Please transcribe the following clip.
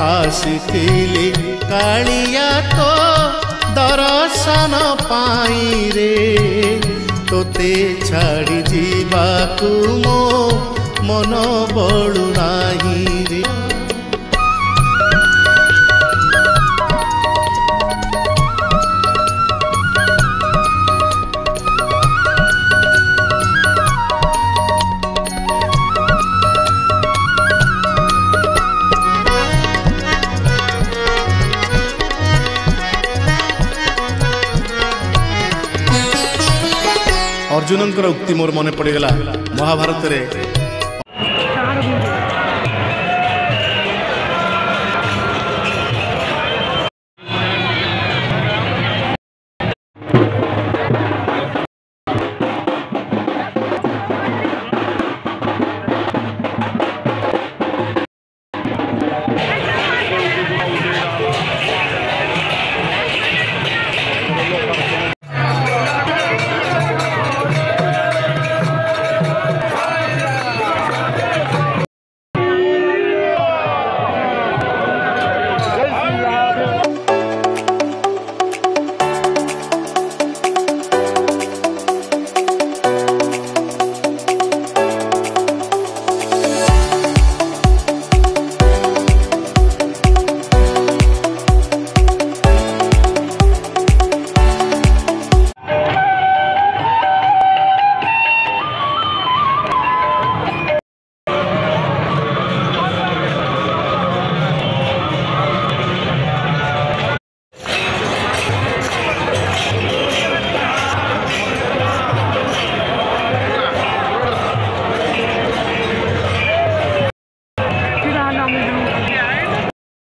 आसिथिली कालिया तो दर्शन पाई रे तोते छाड़ी जीवाकू मो मन बड़ू नाही रे। अर्जुन उक्ति मोर मन पड़गला महाभारत रे